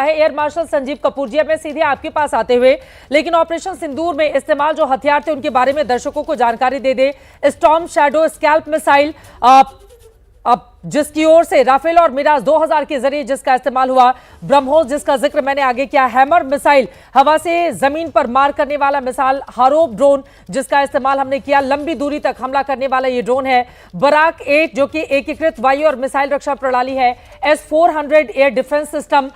है air marshal Sanjeev Kapoor जी। अब मैं सीधे आपके पास आते हुए लेकिन ऑपरेशन सिंदूर में इस्तेमाल जो हथियार थे उनके बारे में दर्शकों को जानकारी दे दे। स्टॉर्म शैडो स्कैल्प मिसाइल, अब जिसकी ओर से राफेल और मिराज 2000 के जरिए जिसका इस्तेमाल हुआ, ब्रह्मोस जिसका जिक्र मैंने आगे किया, हैमर मिसाइल हवा से जमीन पर मार करने वाला मिसाइल, हारोप ड्रोन जिसका इस्तेमाल हमने किया, लंबी दूरी तक हमला करने वाला ये ड्रोन है, बराक 8 जो कि एकीकृत वायु और मिसाइल रक्षा प्रणाली है, S-400 एयर डिफेंस सिस्टम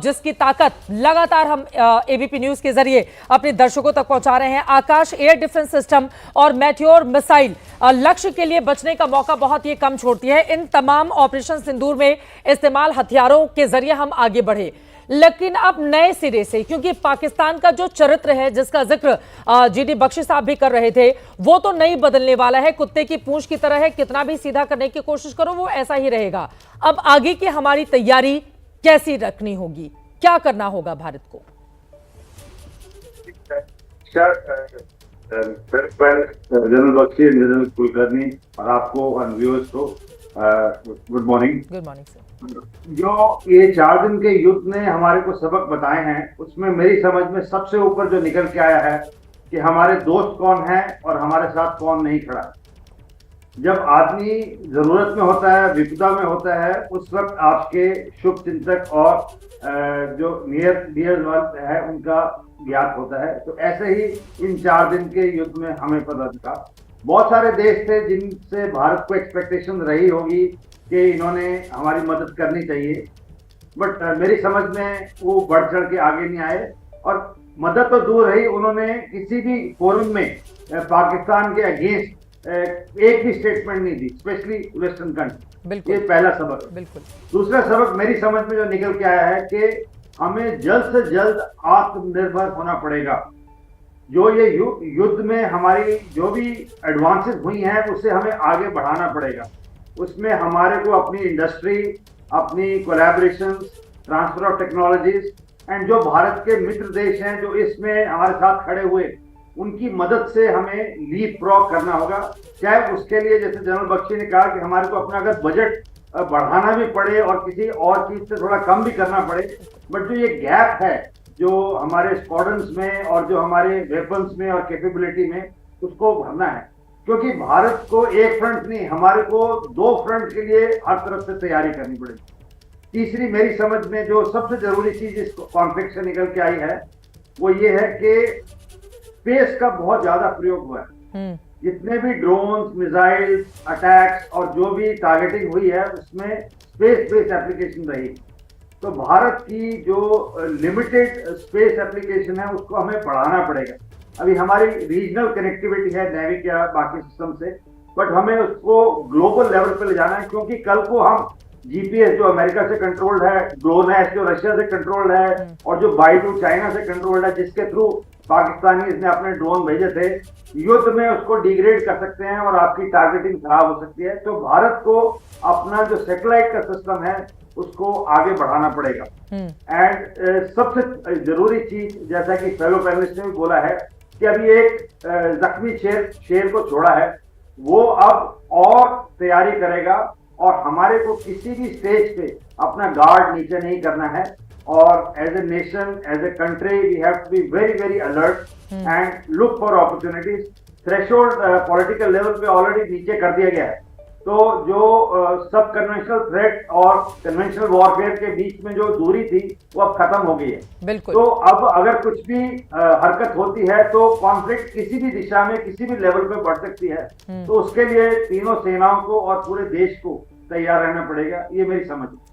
जिसकी ताकत लगातार हम एबीपी न्यूज के जरिए अपने दर्शकों तक पहुंचा रहे हैं, आकाश एयर डिफेंस सिस्टम और मेट्योर मिसाइल लक्ष्य के लिए बचने का मौका बहुत ही कम छोड़ती है। इन तमाम ऑपरेशन सिंदूर में इस्तेमाल हथियारों के जरिए हम आगे बढ़े, लेकिन अब नए सिरे से, क्योंकि पाकिस्तान का जो चरित्र है जिसका जिक्र जीडी बख्शी साहब भी कर रहे थे, वो तो नहीं बदलने वाला है, कुत्ते की पूंछ की तरह है, कितना भी सीधा करने की कोशिश करो वो ऐसा ही रहेगा। अब आगे की हमारी तैयारी कैसी रखनी होगी, क्या करना होगा भारत को? जनरल बख्शी, जनरल कुलकर्णी और आपको और व्यूअर्स को good morning. Good morning sir. जो ये 4 दिन के युद्ध ने हमारे को सबक बताए हैं, उसमें मेरी समझ में सबसे ऊपर जो निकल के आया है कि हमारे दोस्त कौन हैं और हमारे साथ कौन नहीं खड़ा। जब आदमी जरूरत में होता है, विपदा में होता है, उस वक्त आपके शुभ चिंतक और जो नियर डियर है उनका ज्ञात होता है। तो ऐसे ही इन 4 दिन के युद्ध में हमें पता चला बहुत सारे देश थे जिनसे भारत को एक्सपेक्टेशन रही होगी कि इन्होंने हमारी मदद करनी चाहिए, बट मेरी समझ में वो बढ़ चढ़ के आगे नहीं आए और मदद तो दूर रही, उन्होंने किसी भी फोरम में पाकिस्तान के अगेंस्ट एक भी स्टेटमेंट नहीं दी, स्पेशली वेस्टर्न कंट्री। ये पहला सबक। बिल्कुल। दूसरा सबक मेरी समझ में जो निकल के आया है कि हमें जल्द से जल्द आत्मनिर्भर होना पड़ेगा। जो ये युद्ध में हमारी जो भी एडवांसेस हुई हैं उसे हमें आगे बढ़ाना पड़ेगा। उसमें हमारे को अपनी इंडस्ट्री, अपनी collaboration, transfer of technologies and जो भारत के मित्र देश हैं जो इसमें हमारे साथ खड़े हुए, उनकी मदद से हमें लीप फ्रॉग करना होगा। चाहे उसके लिए जैसे जनरल बख्शी ने कहा कि हमारे को अपना अगर बजट बढ़ाना भी पड़े और किसी और चीज से थोड़ा कम भी करना पड़े, बट जो ये गैप है जो हमारे स्क्वाड्रंस में और जो हमारे वेपन्स में और कैपेबिलिटी में, उसको भरना है। क्योंकि भारत को एक फ्रंट नहीं, हमारे को 2 फ्रंट के लिए हर तरफ से तैयारी करनी पड़ेगी। तीसरी मेरी समझ में जो सबसे जरूरी चीज इस कॉन्फ्लिक्ट से निकल के आई है वो ये है कि स्पेस का बहुत ज्यादा प्रयोग हुआ है। जितने भी ड्रोन्स, मिसाइल्स, अटैक्स और जो भी टारगेटिंग हुई है उसमें स्पेस बेस्ड एप्लीकेशन रही। तो भारत की जो लिमिटेड स्पेस एप्लीकेशन है उसको हमें बढ़ाना पड़ेगा। अभी हमारी रीजनल कनेक्टिविटी है नेवी या बाकी सिस्टम से, बट हमें उसको ग्लोबल लेवल पे ले जाना है, क्योंकि कल को हम जीपीएस जो अमेरिका से कंट्रोल्ड है, ग्लोनेस्ट जो रशिया से कंट्रोल्ड है और जो बाइडू चाइना से कंट्रोल्ड है, जिसके थ्रू पाकिस्तानी ने अपने ड्रोन भेजे थे, युद्ध में उसको डिग्रेड कर सकते हैं और आपकी टारगेटिंग खराब हो सकती है। तो भारत को अपना जो सैटेलाइट का सिस्टम है उसको आगे बढ़ाना पड़ेगा। एंड सबसे जरूरी चीज, जैसा कि फेलो पैनलिस्ट ने भी बोला है कि अभी एक जख्मी शेर को छोड़ा है, वो अब और तैयारी करेगा और हमारे को किसी भी स्टेज पे अपना गार्ड नीचे नहीं करना है। और as a nation, as a country, we have to be very very alert and look for opportunities. Threshold political level पे ऑलरेडी नीचे कर दिया गया है, तो जो सब कन्वेंशनल थ्रेट और कन्वेंशनल वॉरफेयर के बीच में जो दूरी थी वो अब खत्म हो गई है। बिल्कुल। तो अब अगर कुछ भी हरकत होती है तो कॉन्फ्लिक्ट किसी भी दिशा में किसी भी लेवल पे बढ़ सकती है। तो उसके लिए तीनों सेनाओं को और पूरे देश को तैयार रहना पड़ेगा, ये मेरी समझ है।